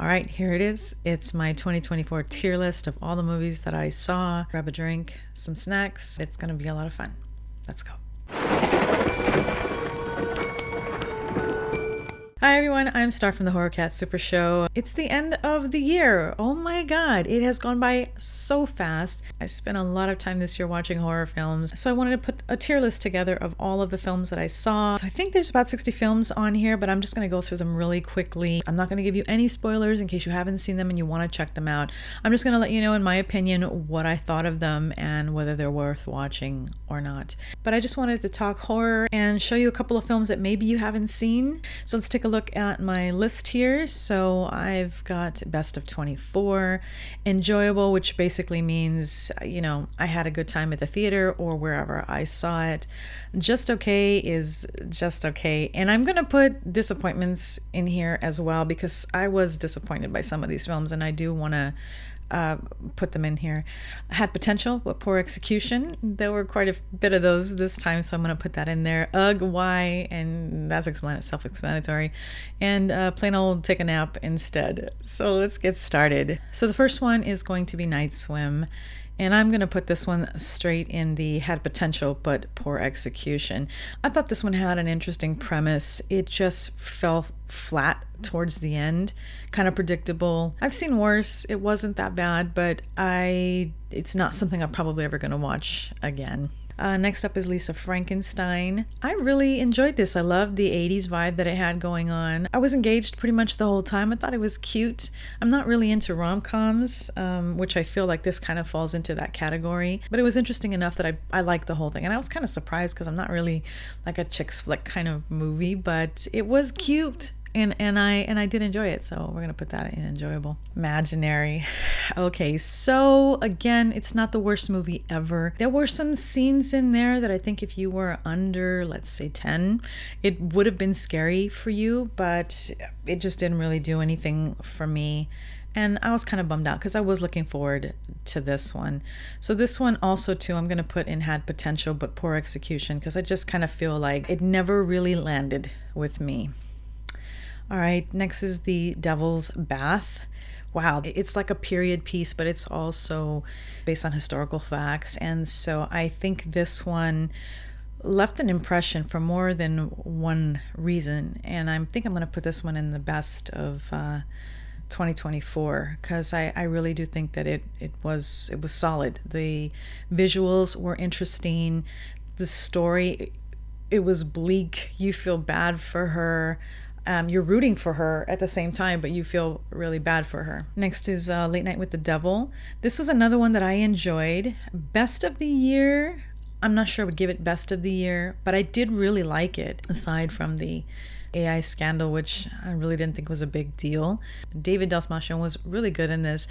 All right, here it is. It's my 2024 tier list of all the movies that I saw. Grab a drink, some snacks. It's going to be a lot of fun. Let's go. Hi everyone, I'm Star from the Horror Cat Super Show. It's the end of the year. Oh my god, it has gone by so fast. I spent a lot of time this year watching horror films, so I wanted to put a tier list together of all of the films that I saw. So I think there's about 60 films on here, but I'm just going to go through them really quickly. I'm not going to give you any spoilers in case you haven't seen them and you want to check them out. I'm just going to let you know, in my opinion, what I thought of them and whether they're worth watching or not. But I just wanted to talk horror and show you a couple of films that maybe you haven't seen. So let's take a look at my list here. So I've got best of 24, enjoyable, which basically means, you know, I had a good time at the theater or wherever I saw it. Just okay is just okay. And I'm going to put disappointments in here as well, because I was disappointed by some of these films and I do want to put them in here. Had potential, but poor execution. There were quite a bit of those this time, so I'm going to put that in there. Ugh, why? And that's self-explanatory. And plain old take a nap instead. So let's get started. So the first one is going to be Night Swim. And I'm going to put this one straight in the had potential but poor execution. I thought this one had an interesting premise. It just fell flat towards the end, kind of predictable. I've seen worse. It wasn't that bad, but it's not something I'm probably ever going to watch again. Next up is Lisa Frankenstein. I really enjoyed this. I loved the 80s vibe that it had going on. I was engaged pretty much the whole time. I thought it was cute. I'm not really into rom-coms, which I feel like this kind of falls into that category. But it was interesting enough that I liked the whole thing. And I was kind of surprised because I'm not really like a chick's flick kind of movie, but it was cute. And I did enjoy it, so we're gonna put that in enjoyable. Imaginary. Okay, so again, it's not the worst movie ever. There were some scenes in there that I think if you were under, let's say 10, it would have been scary for you, but it just didn't really do anything for me. And I was kind of bummed out because I was looking forward to this one. So this one also too, I'm going to put in had potential but poor execution, because I just kind of feel like it never really landed with me. All right, next is The Devil's Bath. Wow, it's like a period piece, but it's also based on historical facts. And so I think this one left an impression for more than one reason. And I think I'm going to put this one in the best of 2024, because I really do think that it was solid. The visuals were interesting. The story, it was bleak. You feel bad for her. You're rooting for her at the same time, but you feel really bad for her. Next is Late Night with the Devil. This was another one that I enjoyed. Best of the year, I'm not sure I would give it best of the year, but I did really like it, aside from the AI scandal, which I really didn't think was a big deal. David Dastmalchian was really good in this.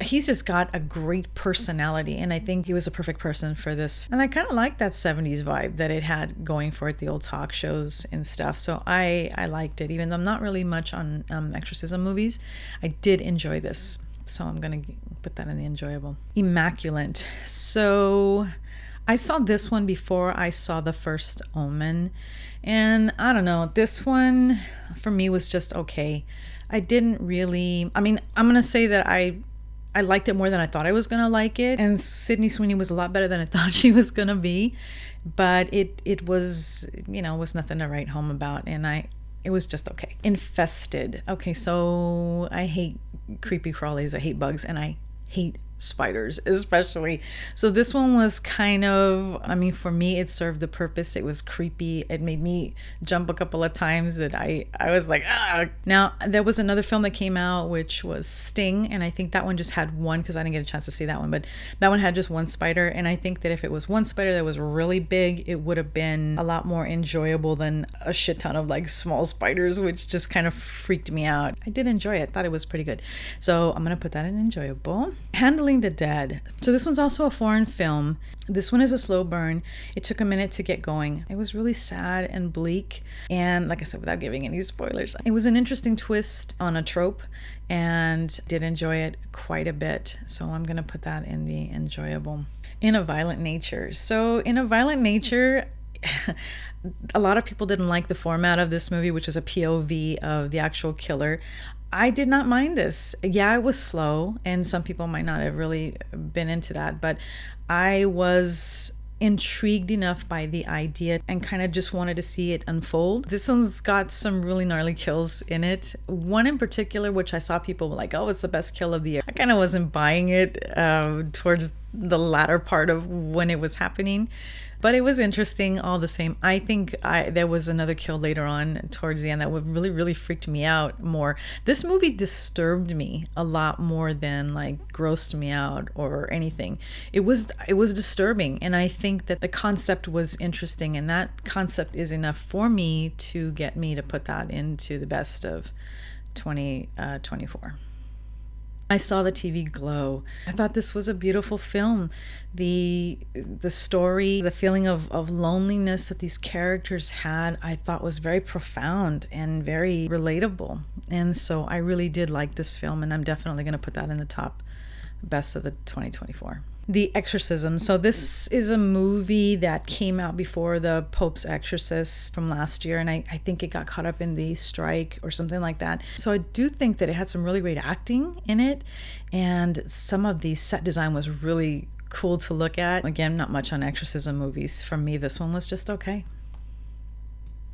He's just got a great personality, and I think he was a perfect person for this. And I kind of like that 70s vibe that it had going for it, the old talk shows and stuff. So I liked it, even though I'm not really much on exorcism movies. I did enjoy this, so I'm going to put that in the enjoyable. Immaculate. So I saw this one before I saw the First Omen, and I don't know, this one for me was just okay. I didn't really, I mean, I'm going to say that I liked it more than I thought I was going to like it. And Sydney Sweeney was a lot better than I thought she was going to be. But it was, you know, was nothing to write home about. And it was just okay. Infested. Okay, so I hate creepy crawlies. I hate bugs. And I hate spiders especially. So this one was kind of, I mean, for me it served the purpose. It was creepy. It made me jump a couple of times that I was like, ah. Now there was another film that came out which was Sting, and I think that one just had one, because I didn't get a chance to see that one, but that one had just one spider. And I think that if it was one spider that was really big, it would have been a lot more enjoyable than a shit ton of like small spiders, which just kind of freaked me out. I did enjoy it. Thought it was pretty good. So I'm gonna put that in enjoyable. Handling the Dead. So this one's also a foreign film. This one is a slow burn. It took a minute to get going. It was really sad and bleak. And like I said, without giving any spoilers, it was an interesting twist on a trope, and did enjoy it quite a bit. So I'm going to put that in the enjoyable. In a Violent Nature. So In a Violent Nature, a lot of people didn't like the format of this movie, which is a POV of the actual killer. I did not mind this. Yeah, it was slow, and some people might not have really been into that, but I was intrigued enough by the idea and kind of just wanted to see it unfold. This one's got some really gnarly kills in it. One in particular, which I saw people were like, oh, it's the best kill of the year. I kind of wasn't buying it towards the latter part of when it was happening. But it was interesting all the same. I think there was another kill later on towards the end that would really freaked me out more. This movie disturbed me a lot more than like grossed me out or anything. It was disturbing, and I think that the concept was interesting, and that concept is enough for me to get me to put that into the best of 2024. I saw the TV glow. I thought this was a beautiful film. The story, the feeling of loneliness that these characters had, I thought was very profound and very relatable. And so I really did like this film, and I'm definitely going to put that in the top best of the 2024. The Exorcism. So this is a movie that came out before the Pope's Exorcist from last year, and I think it got caught up in the strike or something like that. So I do think that it had some really great acting in it, and some of the set design was really cool to look at. Again, not much on exorcism movies. For me, this one was just okay.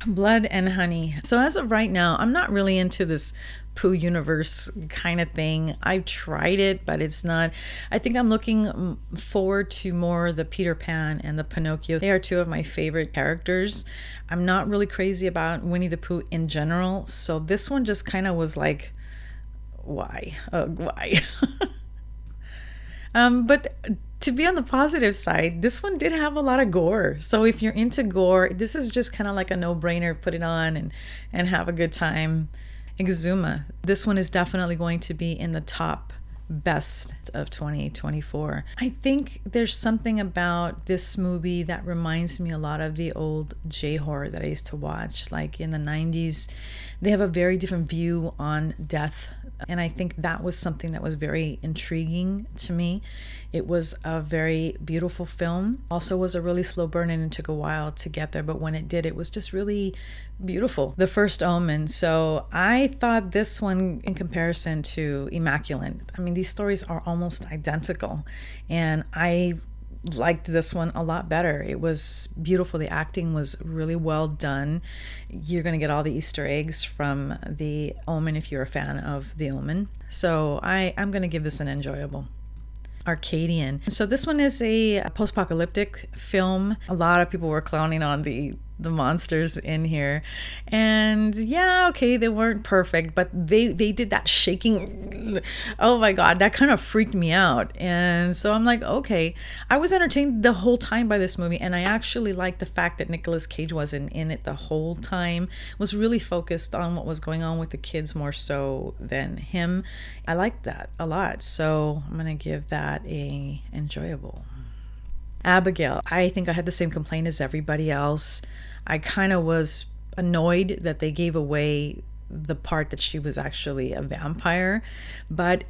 Blood and Honey. So as of right now, I'm not really into this Pooh universe kind of thing. I've tried it, but it's not. I think I'm looking forward to more the Peter Pan and the Pinocchio. They are two of my favorite characters. I'm not really crazy about Winnie the Pooh in general, so this one just kind of was like, why? Why? But to be on the positive side, this one did have a lot of gore. So if you're into gore, this is just kind of like a no-brainer. Put it on and have a good time. Exumha. This one is definitely going to be in the top best of 2024. I think there's something about this movie that reminds me a lot of the old J-horror that I used to watch. Like in the 90s, they have a very different view on death. And I think that was something that was very intriguing to me. It was a very beautiful film. Also was a really slow burn, and it took a while to get there. But when it did, it was just really beautiful. The First Omen. So I thought this one, in comparison to Immaculate, I mean, these stories are almost identical. And I liked this one a lot better. It was beautiful. The acting was really well done. You're going to get all the Easter eggs from the Omen if you're a fan of the Omen. So I'm going to give this an enjoyable. Arcadian. So this one is a post-apocalyptic film. A lot of people were clowning on the monsters in here, and yeah, okay, they weren't perfect, but they did that shaking. Oh my god, that kind of freaked me out. And so I'm like, okay, I was entertained the whole time by this movie, and I actually liked the fact that Nicolas Cage wasn't in it the whole time, was really focused on what was going on with the kids more so than him. I liked that a lot, so I'm gonna give that a enjoyable. Abigail. I think I had the same complaint as everybody else. I kind of was annoyed that they gave away the part that she was actually a vampire, but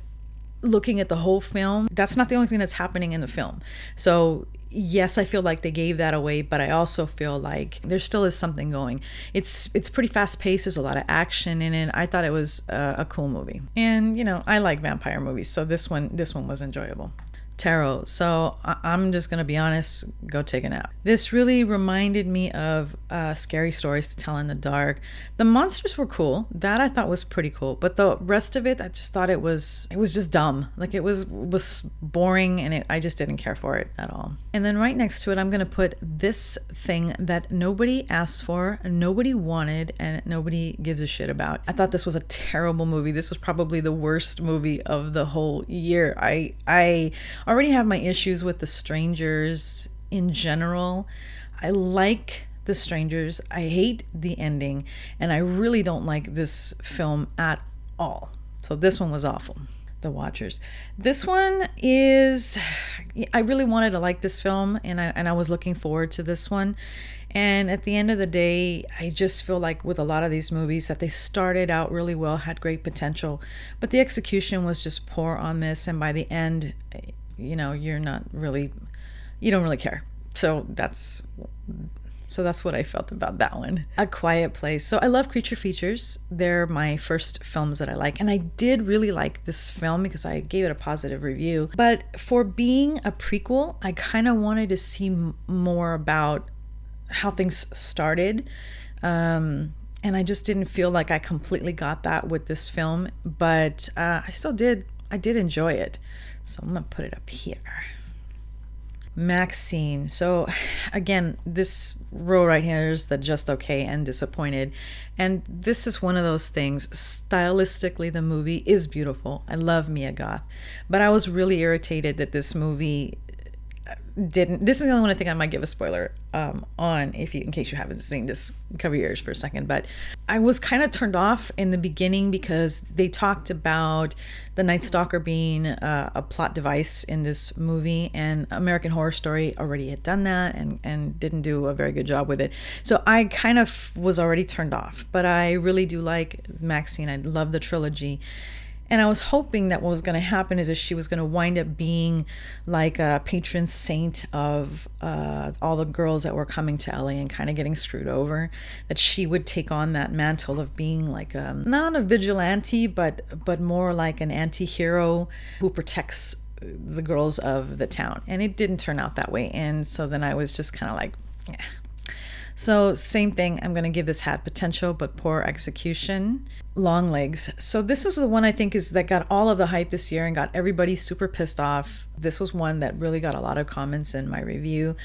looking at the whole film, that's not the only thing that's happening in the film. So yes, I feel like they gave that away, but I also feel like there still is something going. It's pretty fast paced. There's a lot of action in it. I thought it was a cool movie, and you know, I like vampire movies, so this one was enjoyable. Tarot. So I'm just going to be honest, go take a nap. This really reminded me of Scary Stories to Tell in the Dark. The monsters were cool. That I thought was pretty cool. But the rest of it, I just thought it was just dumb. Like it was boring, and I just didn't care for it at all. And then right next to it, I'm going to put this thing that nobody asked for, nobody wanted, and nobody gives a shit about. I thought this was a terrible movie. This was probably the worst movie of the whole year. I already have my issues with The Strangers in general. I like The Strangers. I hate the ending, and I really don't like this film at all. So this one was awful. The Watchers. This one is, I really wanted to like this film, and I was looking forward to this one. And at the end of the day, I just feel like with a lot of these movies that they started out really well, had great potential, but the execution was just poor on this. And by the end, you know, you don't really care. So So that's what I felt about that one. A Quiet Place. So I love creature features. They're my first films that I like. And I did really like this film because I gave it a positive review. But for being a prequel, I kind of wanted to see more about how things started. And I just didn't feel like I completely got that with this film. But I did enjoy it. So I'm going to put it up here. Maxxxine. So again, this row right here is the just okay and disappointed. And this is one of those things. Stylistically, the movie is beautiful. I love Mia Goth. But I was really irritated that this movie didn't. This is the only one I think I might give a spoiler on, in case you haven't seen this. Cover your ears for a second. But I was kind of turned off in the beginning because they talked about the Night Stalker being a plot device in this movie, and American Horror Story already had done that and didn't do a very good job with it. So I kind of was already turned off. But I really do like Maxxxine. I love the trilogy. And I was hoping that what was going to happen is that she was going to wind up being like a patron saint of all the girls that were coming to LA and kind of getting screwed over. That she would take on that mantle of being like not a vigilante, but more like an anti-hero who protects the girls of the town. And it didn't turn out that way. And so then I was just kind of like, yeah. So same thing, I'm going to give this had potential but poor execution. Longlegs. So this is the one I think that got all of the hype this year and got everybody super pissed off. This was one that really got a lot of comments in my review,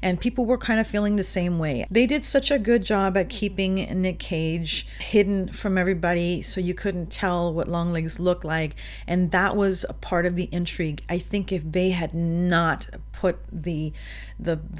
and people were kind of feeling the same way. They did such a good job at keeping Nick Cage hidden from everybody so you couldn't tell what Longlegs looked like, and that was a part of the intrigue. I think if they had not put the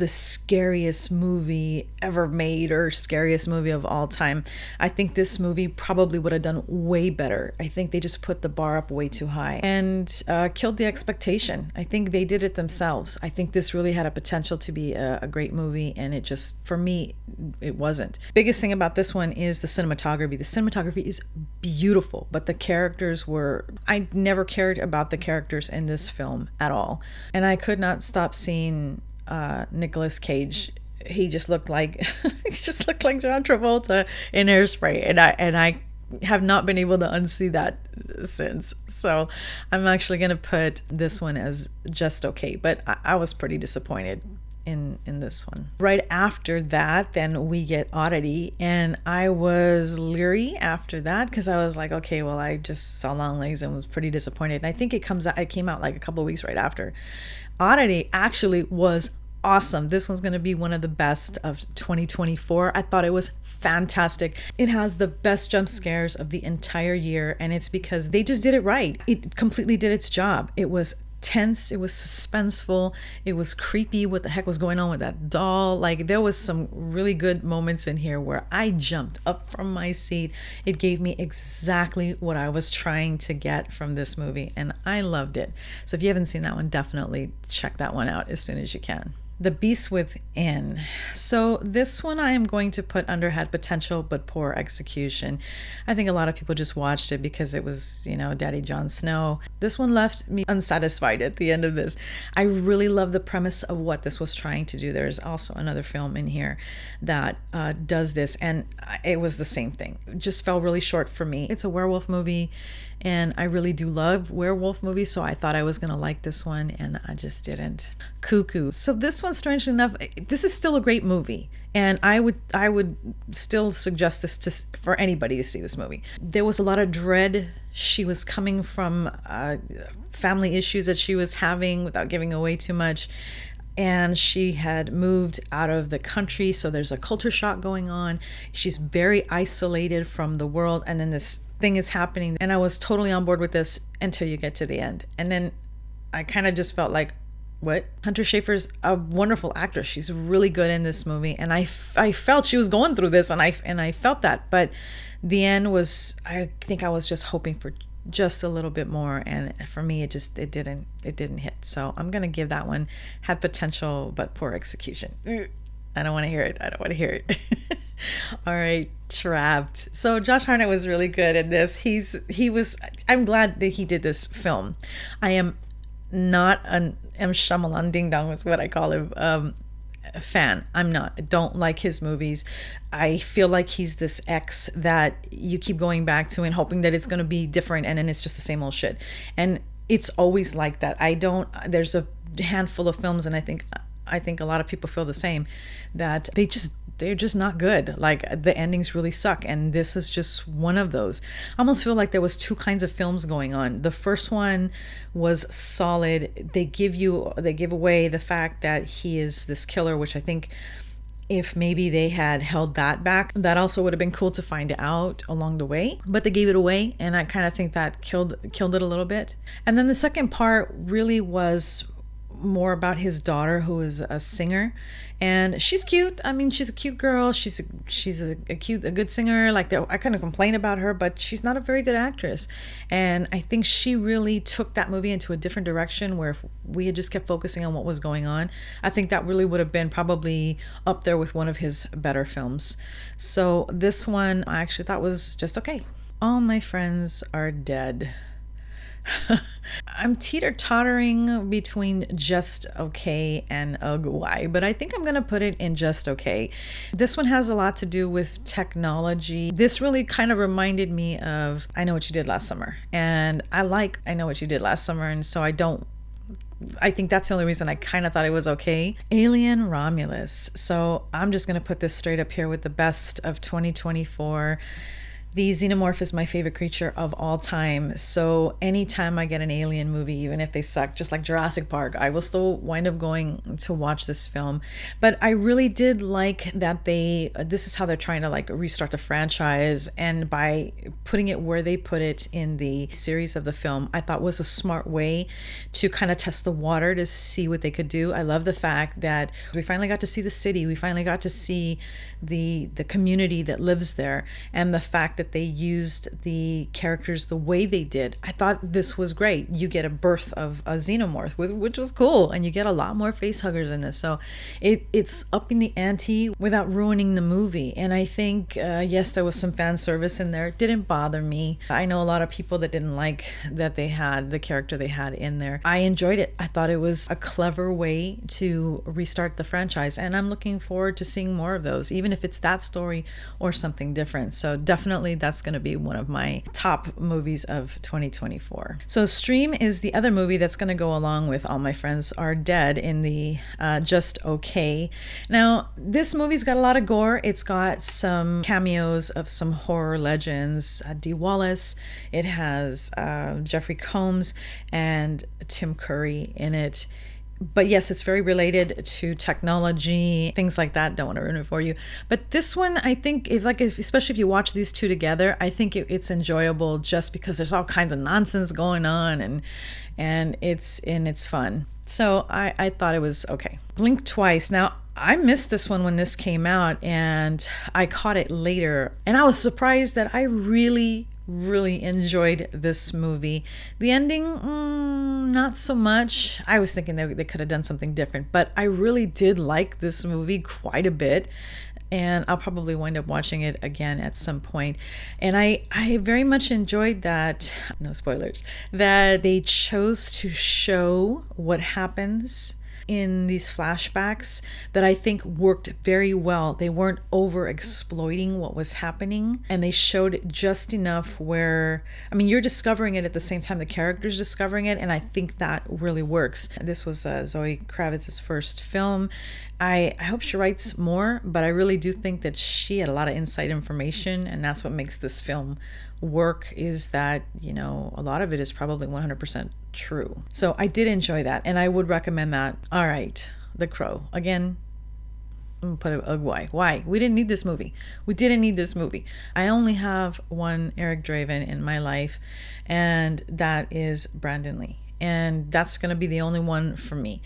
scariest movie ever made or scariest movie of all time, I think this movie probably would have done way better. I think they just put the bar up way too high and killed the expectation. I think they did it themselves. I think this really had a potential to be a great movie, and it just, for me, it wasn't. Biggest thing about this one is the cinematography. The cinematography is beautiful, but the characters were, I never cared about the characters in this film at all. And I could not stop seeing Nicolas Cage. He just looked like John Travolta in Hairspray, and I have not been able to unsee that since. So I'm actually going to put this one as just okay, but I was pretty disappointed in this one. Right after that, then we get Oddity, and I was leery after that because I was like, okay, well, I just saw Longlegs and was pretty disappointed. And I think it came out like a couple of weeks right after. Oddity actually was awesome. This one's going to be one of the best of 2024. I thought it was fantastic. It has the best jump scares of the entire year, and it's because they just did it right. It completely did its job. It was tense, it was suspenseful, it was creepy. What the heck was going on with that doll? Like, there was some really good moments in here where I jumped up from my seat. It gave me exactly what I was trying to get from this movie, and I loved it. So if you haven't seen that one, definitely check that one out as soon as you can. The Beast Within. So this one I am going to put under had potential but poor execution. I think a lot of people just watched it because it was, Daddy Jon Snow. This one left me unsatisfied at the end of this. I really love the premise of what this was trying to do. There's also another film in here that does this, and it was the same thing. It just fell really short for me. It's a werewolf movie, and I really do love werewolf movies, so I thought I was going to like this one, and I just didn't. Cuckoo. So this one, strangely enough, this is still a great movie, and I would still suggest this for anybody to see this movie. There was a lot of dread. She was coming from family issues that she was having, without giving away too much. And she had moved out of the country, so there's a culture shock going on. She's very isolated from the world, and then this thing is happening. And I was totally on board with this until you get to the end. And then I kind of just felt like, what? Hunter Schafer's a wonderful actress. She's really good in this movie. And I felt she was going through this, and I felt that. But the end was, I think I was just hoping for just a little bit more, and for me it didn't hit. So I'm gonna give that one had potential but poor execution. I don't want to hear it. All right, Trapped. So Josh Hartnett was really good in this. I'm glad that he did this film. I am not an M. Shyamalan ding dong is what I call him. a fan. I'm not. I don't like his movies. I feel like he's this ex that you keep going back to and hoping that it's going to be different, and then it's just the same old shit. And it's always like that. There's a handful of films, and I think a lot of people feel the same, that they're just not good. Like, the endings really suck, and this is just one of those. I almost feel like there was two kinds of films going on. The first one was solid. They give away the fact that he is this killer, which I think if maybe they had held that back, that also would have been cool to find out along the way. But they gave it away, and I kind of think that killed it a little bit. And then the second part really was more about his daughter, who is a singer, and she's cute. I mean, she's a cute girl. She's a good singer. Like, I couldn't complain about her, but she's not a very good actress. And I think she really took that movie into a different direction, where if we had just kept focusing on what was going on, I think that really would have been probably up there with one of his better films. So this one I actually thought was just okay. All My Friends Are Dead. I'm teeter-tottering between just okay and ugh, why, but I think I'm going to put it in just okay. This one has a lot to do with technology. This really kind of reminded me of I Know What You Did Last Summer, and I like I Know What You Did Last Summer, and so I think that's the only reason I kind of thought it was okay. Alien Romulus. So I'm just going to put this straight up here with the best of 2024. The xenomorph is my favorite creature of all time. So anytime I get an alien movie, even if they suck, just like Jurassic Park, I will still wind up going to watch this film. But I really did like that this is how they're trying to like restart the franchise. And by putting it where they put it in the series of the film, I thought was a smart way to kind of test the water to see what they could do. I love the fact that we finally got to see the city. We finally got to see the community that lives there, and the fact that they used the characters the way they did. I thought this was great. You get a birth of a xenomorph, which was cool, and you get a lot more face huggers in this. So it's upping the ante without ruining the movie. And I think, yes, there was some fan service in there. It didn't bother me. I know a lot of people that didn't like that they had the character they had in there. I enjoyed it. I thought it was a clever way to restart the franchise, and I'm looking forward to seeing more of those, even if it's that story or something different. So definitely that's going to be one of my top movies of 2024. So Stream is the other movie that's going to go along with All My Friends Are Dead in the just okay. Now, this movie's got a lot of gore. It's got some cameos of some horror legends. Dee Wallace. It has Jeffrey Combs and Tim Curry in it. But yes, it's very related to technology, things like that. Don't want to ruin it for you. But this one, I think, especially if you watch these two together, I think it's enjoyable just because there's all kinds of nonsense going on, and it's fun. So I thought it was okay. Blink Twice. Now, I missed this one when this came out, and I caught it later, and I was surprised that I really enjoyed this movie. The ending, not so much. I was thinking they could have done something different, but I really did like this movie quite a bit, and I'll probably wind up watching it again at some point. And I very much enjoyed that, no spoilers, that they chose to show what happens in these flashbacks that I think worked very well. They weren't over exploiting what was happening, and they showed just enough where, I mean, you're discovering it at the same time the character's discovering it, and I think that really works. This was Zoe Kravitz's first film. I hope she writes more, but I really do think that she had a lot of inside information, and that's what makes this film work, is that, you know, a lot of it is probably 100% true. So I did enjoy that, and I would recommend that. All right, The Crow. Again, I'm gonna put why? We didn't need this movie. We didn't need this movie. I only have one Eric Draven in my life, and that is Brandon Lee. And that's going to be the only one for me.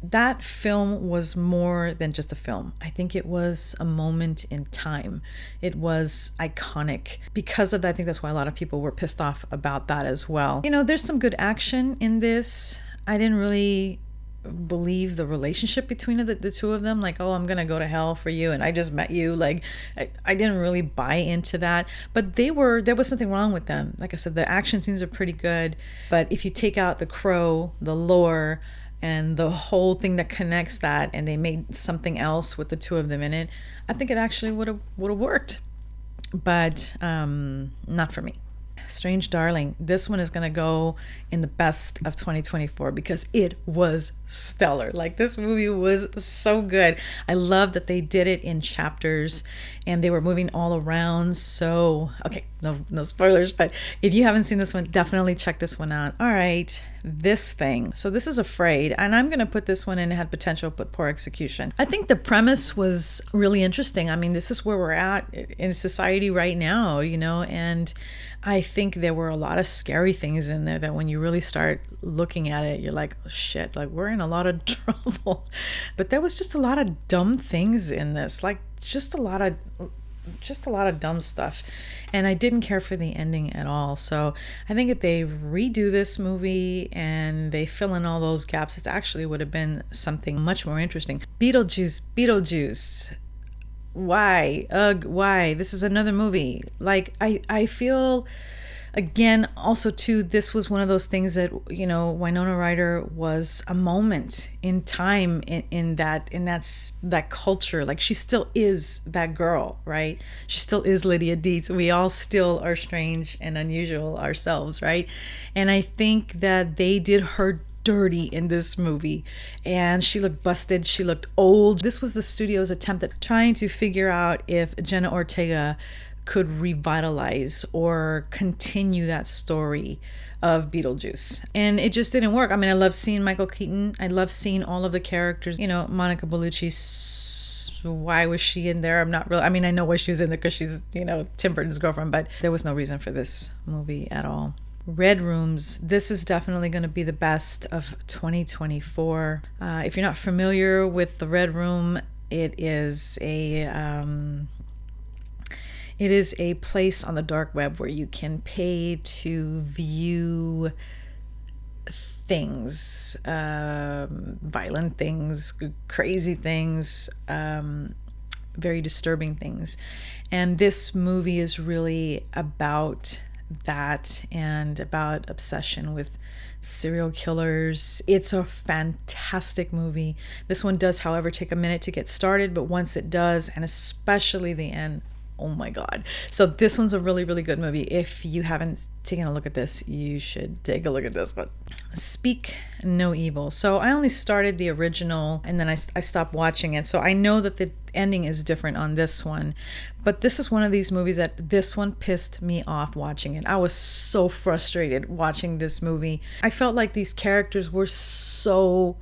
That film was more than just a film. I think it was a moment in time. It was iconic. Because of that, I think that's why a lot of people were pissed off about that as well. You know, there's some good action in this. I didn't really believe the relationship between the two of them, like, oh, I'm gonna go to hell for you and I just met you. Like, I didn't really buy into that, but there was something wrong with them. Like I said, the action scenes are pretty good, but if you take out the crow, the lore, and the whole thing that connects that, and they made something else with the two of them in it, I think it actually would have worked. But not for me. Strange Darling, this one is going to go in the best of 2024 because it was stellar. Like, this movie was so good. I love that they did it in chapters and they were moving all around. So, okay, no spoilers, but if you haven't seen this one, definitely check this one out. All right, This Thing. So this is Afraid, and I'm going to put this one in. It had potential, but poor execution. I think the premise was really interesting. I mean, this is where we're at in society right now, and I think there were a lot of scary things in there that when you really start looking at it, you're like, oh, shit, like we're in a lot of trouble. But there was just a lot of dumb things in this, like just a lot of dumb stuff. And I didn't care for the ending at all. So I think if they redo this movie and they fill in all those gaps, it actually would have been something much more interesting. Beetlejuice. Why? Why? This is another movie. Like, I feel, again, also too, this was one of those things that, Winona Ryder was a moment in time in that culture. Like, she still is that girl, right? She still is Lydia Deetz. We all still are strange and unusual ourselves, right? And I think that they did her dirty in this movie, and she looked busted, she looked old. This was the studio's attempt at trying to figure out if Jenna Ortega could revitalize or continue that story of Beetlejuice, and it just didn't work. I mean, I love seeing Michael Keaton, I love seeing all of the characters, Monica Bellucci. Why was she in there? I'm not really, I mean, I know why she was in there because she's Tim Burton's girlfriend, but there was no reason for this movie at all. Red Rooms. This is definitely going to be the best of 2024. If you're not familiar with the Red Room, it is a place on the dark web where you can pay to view things, violent things, crazy things, very disturbing things. And this movie is really about that and about obsession with serial killers. It's a fantastic movie. This one does, however, take a minute to get started, but once it does, and especially the end, oh my God. So this one's a really, really good movie. If you haven't taken a look at this, you should take a look at this one. Speak No Evil. So I only started the original and then I stopped watching it. So I know that the ending is different on this one, but this is one of these movies that this one pissed me off watching it. I was so frustrated watching this movie. I felt like these characters were so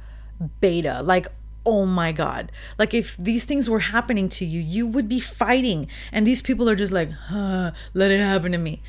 beta, like, oh my God. Like, if these things were happening to you, you would be fighting. And these people are just like, let it happen to me.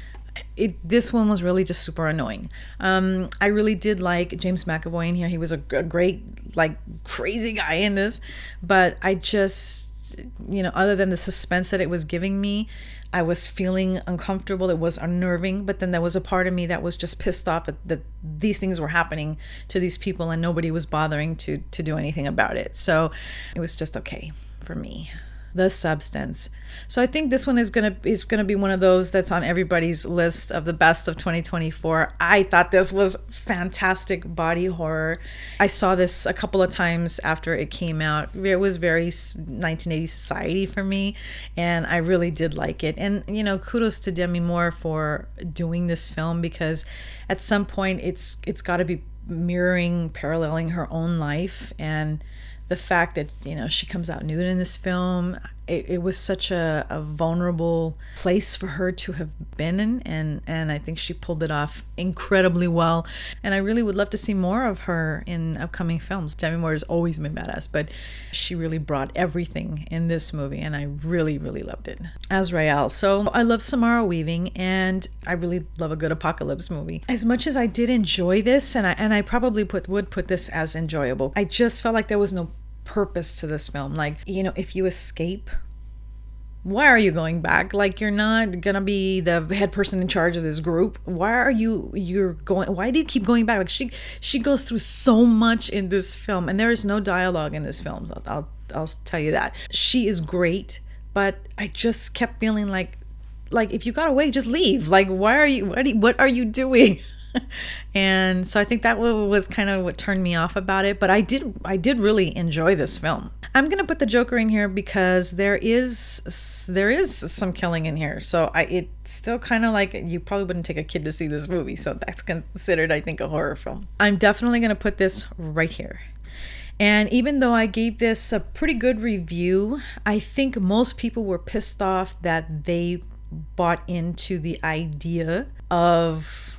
This one was really just super annoying. I really did like James McAvoy in here. He was a great, like, crazy guy in this. But I just, other than the suspense that it was giving me, I was feeling uncomfortable. It was unnerving, but then there was a part of me that was just pissed off that these things were happening to these people and nobody was bothering to do anything about it. So it was just okay for me. The Substance. So I think this one is gonna be one of those that's on everybody's list of the best of 2024. I thought this was fantastic body horror. I saw this a couple of times after it came out. It was very 1980s society for me, and I really did like it. And kudos to Demi Moore for doing this film, because at some point it's got to be paralleling her own life, and the fact that she comes out nude in this film, it was such a vulnerable place for her to have been in, and I think she pulled it off incredibly well. And I really would love to see more of her in upcoming films. Demi Moore has always been badass, but she really brought everything in this movie, and I really, really loved it. Azreal. So I love Samara Weaving, and I really love a good apocalypse movie. As much as I did enjoy this, and I probably would put this as enjoyable, I just felt like there was no purpose to this film. Like, if you escape, why are you going back? Like, you're not gonna be the head person in charge of this group. Why do you keep going back? Like, she goes through so much in this film, and there is no dialogue in this film. I'll tell you that. She is great, but I just kept feeling like if you got away, just leave. Like, what are you doing? And so I think that was kind of what turned me off about it. But I did really enjoy this film. I'm gonna put the Joker in here because there is some killing in here. So it's still kind of like, you probably wouldn't take a kid to see this movie. So that's considered, I think, a horror film. I'm definitely gonna put this right here. And even though I gave this a pretty good review, I think most people were pissed off that they bought into the idea of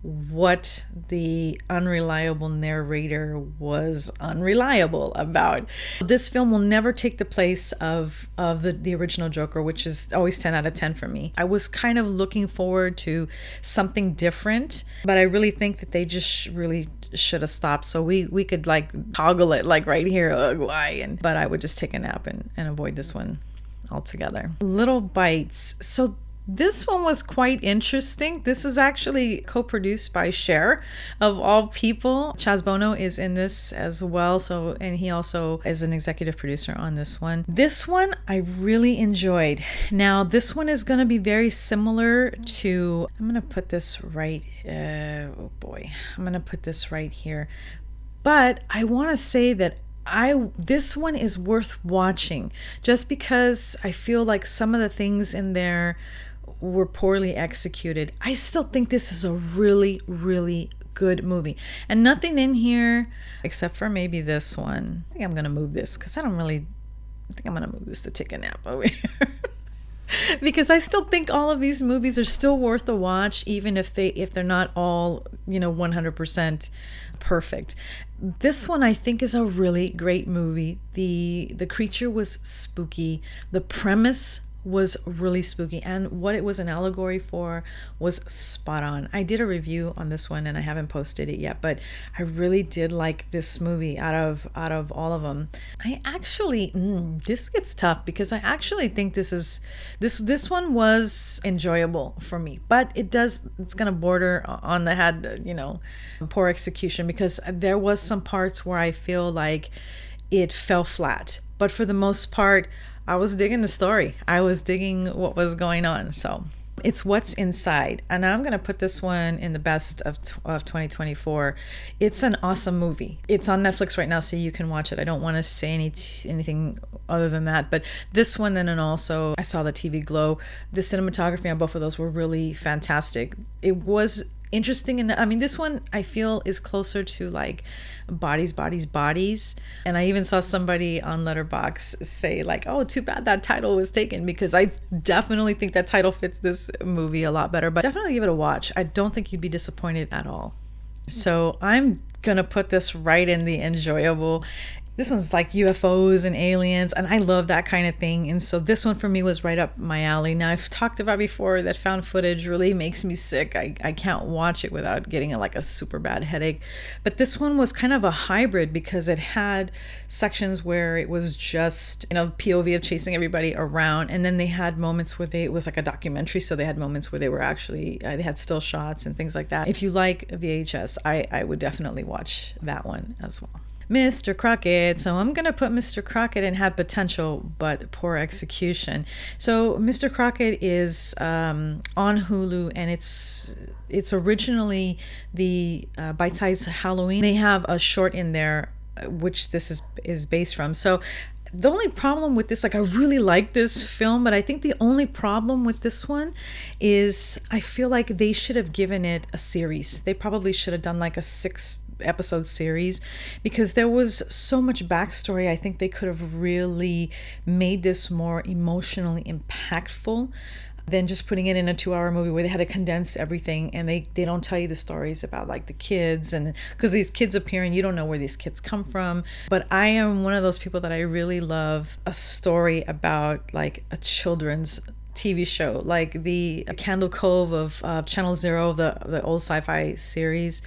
what the unreliable narrator was unreliable about. This film will never take the place of the original Joker, which is always 10 out of 10 for me. I was kind of looking forward to something different, but I really think that they just really should have stopped. So we could like toggle it like right here. Why? But I would just take a nap and avoid this one altogether. Little Bites. So this one was quite interesting. This is actually co-produced by Cher, of all people. Chaz Bono is in this as well. And he also is an executive producer on this one. This one I really enjoyed. Now, this one is going to be very similar to, I'm going to put this right, I'm going to put this right here. But I want to say that this one is worth watching just because I feel like some of the things in there were poorly executed. I still think this is a really, really good movie. And nothing in here, except for maybe this one. I think I'm going to move this because I think I'm going to move this to take a nap over here. Because I still think all of these movies are still worth a watch, even if they're not all, 100% perfect. This one I think is a really great movie. The creature was spooky. The premise was really spooky, and what it was an allegory for was spot on. I did a review on this one and I haven't posted it yet, but I really did like this movie out of all of them. I actually this gets tough because I actually think this one was enjoyable for me, but it's gonna border on the had poor execution, because there was some parts where I feel like it fell flat, but for the most part I was digging the story. I was digging what was going on. So it's What's Inside. And I'm going to put this one in the best of 2024. It's an awesome movie. It's on Netflix right now, so you can watch it. I don't want to say anything other than that. But this one, and also I saw the TV Glow. The cinematography on both of those were really fantastic. It was interesting. And I mean, this one I feel is closer to like Bodies. And I even saw somebody on Letterboxd say like, oh, too bad that title was taken, because I definitely think that title fits this movie a lot better. But definitely give it a watch. I don't think you'd be disappointed at all. So I'm gonna put this right in the enjoyable. This one's like UFOs and aliens, and I love that kind of thing. And so this one for me was right up my alley. Now, I've talked about before that found footage really makes me sick. I can't watch it without getting a super bad headache. But this one was kind of a hybrid, because it had sections where it was just, POV of chasing everybody around. And then they had moments where it was like a documentary. So they had moments where they were actually, they had still shots and things like that. If you like VHS, I would definitely watch that one as well. Mr. Crockett. So I'm going to put Mr. Crockett in had potential, but poor execution. So Mr. Crockett is on Hulu, and it's originally the Bite-Size Halloween. They have a short in there, which this is based from. So the only problem with this, I really like this film, but I think the only problem with this one is I feel like they should have given it a series. They probably should have done like a 6-episode series, because there was so much backstory. I think they could have really made this more emotionally impactful than just putting it in a 2-hour movie where they had to condense everything, and they don't tell you the stories about like the kids, and because these kids appear and you don't know where these kids come from. But I am one of those people that I really love a story about like a children's TV show, like the Candle Cove of Channel Zero, the old sci-fi series.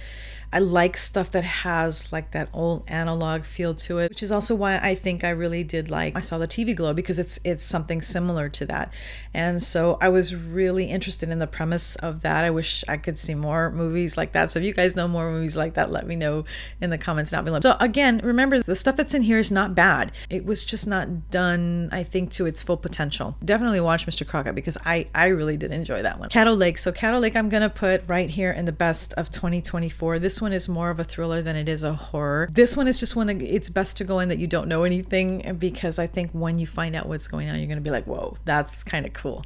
I like stuff that has like that old analog feel to it, which is also why I think I really did I saw the TV Glow, because it's something similar to that. And so I was really interested in the premise of that. I wish I could see more movies like that. So if you guys know more movies like that, let me know in the comments down below. So again, remember, the stuff that's in here is not bad. It was just not done, I think, to its full potential. Definitely watch Mr. Crockett, because I really did enjoy that one. Caddo Lake. So Caddo Lake I'm going to put right here in the best of 2024. This one is more of a thriller than it is a horror. This one is just one that it's best to go in that you don't know anything, because I think when you find out what's going on, you're going to be like, whoa, that's kind of cool.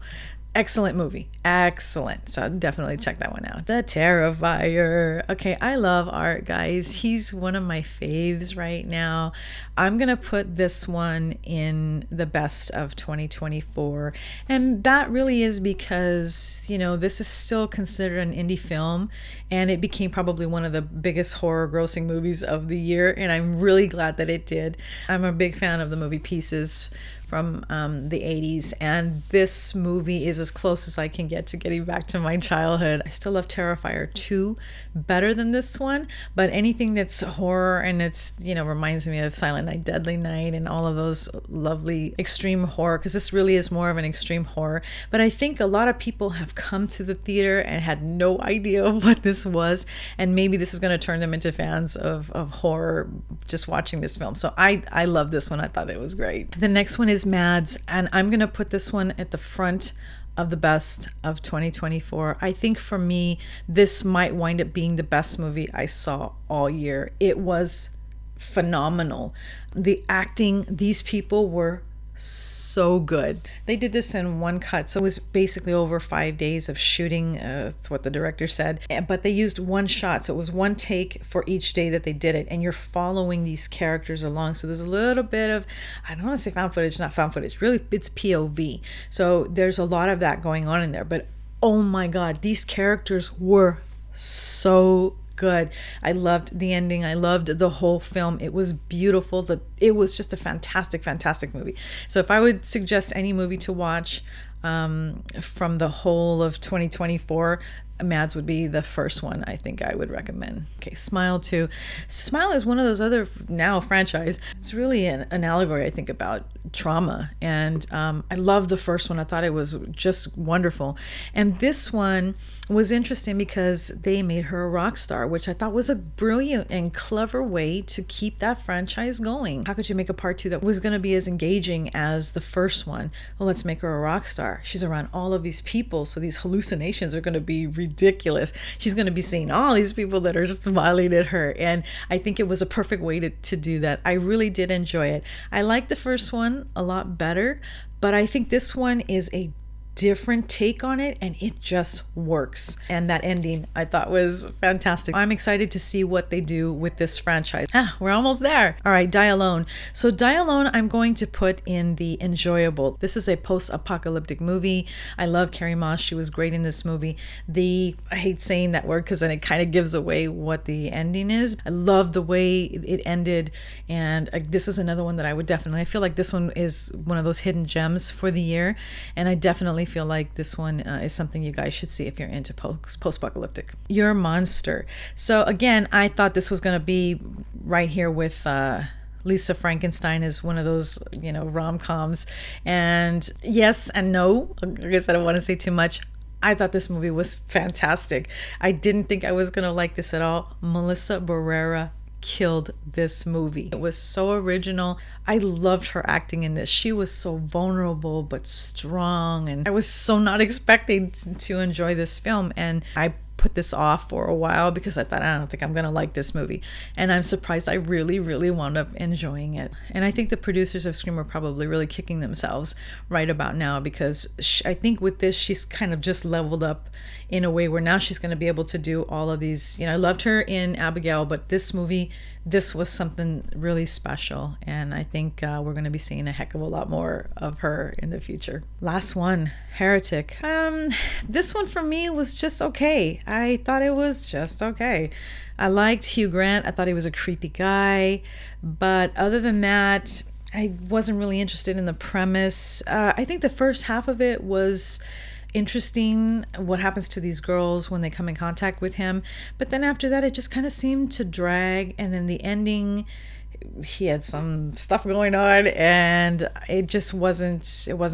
Excellent movie. Excellent. So definitely check that one out. The Terrifier. Okay, I love Art, guys. He's one of my faves right now. I'm going to put this one in the best of 2024. And that really is because, you know, this is still considered an indie film, and it became probably one of the biggest horror grossing movies of the year. And I'm really glad that it did. I'm a big fan of the movie Pieces from the 80s, and this movie is as close as I can get to getting back to my childhood. I still love Terrifier 2 better than this one, but anything that's horror and it's, you know, reminds me of Silent Night, Deadly Night, and all of those lovely extreme horror, because this really is more of an extreme horror. But I think a lot of people have come to the theater and had no idea what this was, and maybe this is going to turn them into fans of horror just watching this film. So I love this one. I thought it was great. The next one is Mads, and I'm going to put this one at the front of the best of 2024. I think for me, this might wind up being the best movie I saw all year. It was phenomenal. The acting, these people were so good. They did this in one cut, so it was basically over 5 days of shooting. That's what the director said, but they used one shot, so it was one take for each day that they did it, and you're following these characters along. So there's a little bit of, I don't want to say found footage, not found footage, really it's POV, so there's a lot of that going on in there. But oh my god, these characters were so good. I loved the ending. I loved the whole film. It was beautiful. It was just a fantastic, fantastic movie. So if I would suggest any movie to watch from the whole of 2024, Mads would be the first one I think I would recommend. Okay, Smile 2. Smile is one of those other now franchise. It's really an allegory, I think, about trauma. And I love the first one. I thought it was just wonderful. And this one was interesting because they made her a rock star, which I thought was a brilliant and clever way to keep that franchise going. How could you make a part 2 that was going to be as engaging as the first one? Well, let's make her a rock star. She's around all of these people, so these hallucinations are going to be ridiculous. She's going to be seeing all these people that are just violated her, and I think it was a perfect way to do that. I really did enjoy it. I liked the first one a lot better, but I think this one is a different take on it, and it just works. And that ending I thought was fantastic. I'm excited to see what they do with this franchise. We're almost there. All right, Die Alone. So Die Alone I'm going to put in the enjoyable. This is a post-apocalyptic movie. I love Carrie Moss. She was great in this movie. I hate saying that word because then it kind of gives away what the ending is. I love the way it ended, and this is another one that I feel like this one is one of those hidden gems for the year, and I definitely feel like this one is something you guys should see if you're into post-apocalyptic. Your Monster. So again, I thought this was going to be right here with Lisa Frankenstein is one of those, rom-coms. And yes and no. I guess I don't want to say too much. I thought this movie was fantastic. I didn't think I was going to like this at all. Melissa Barrera killed this movie. It was so original. I loved her acting in this. She was so vulnerable but strong, and I was so not expecting to enjoy this film, and I put this off for a while because I thought, I don't think I'm gonna like this movie, and I'm surprised I really wound up enjoying it. And I think the producers of Scream are probably really kicking themselves right about now, because I think with this she's kind of just leveled up in a way where now she's going to be able to do all of these. I loved her in Abigail, but this movie, this was something really special, and I think we're going to be seeing a heck of a lot more of her in the future. Last one, Heretic. This one for me was just okay. I thought it was just okay. I liked Hugh Grant. I thought he was a creepy guy, but other than that, I wasn't really interested in the premise. I think the first half of it was interesting, what happens to these girls when they come in contact with him, but then after that it just kind of seemed to drag, and then the ending, he had some stuff going on, and it just wasn't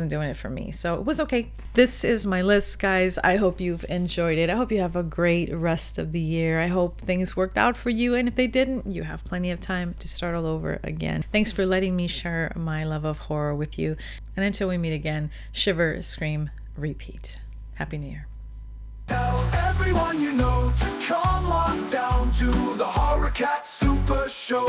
doing it for me. So it was okay. This is my list, guys. I hope you've enjoyed it. I hope you have a great rest of the year. I hope things worked out for you, and if they didn't, you have plenty of time to start all over again. Thanks for letting me share my love of horror with you, and until we meet again, shiver, scream, repeat. Happy New Year. Tell everyone you know to come on down to the Horror Cat Super Show.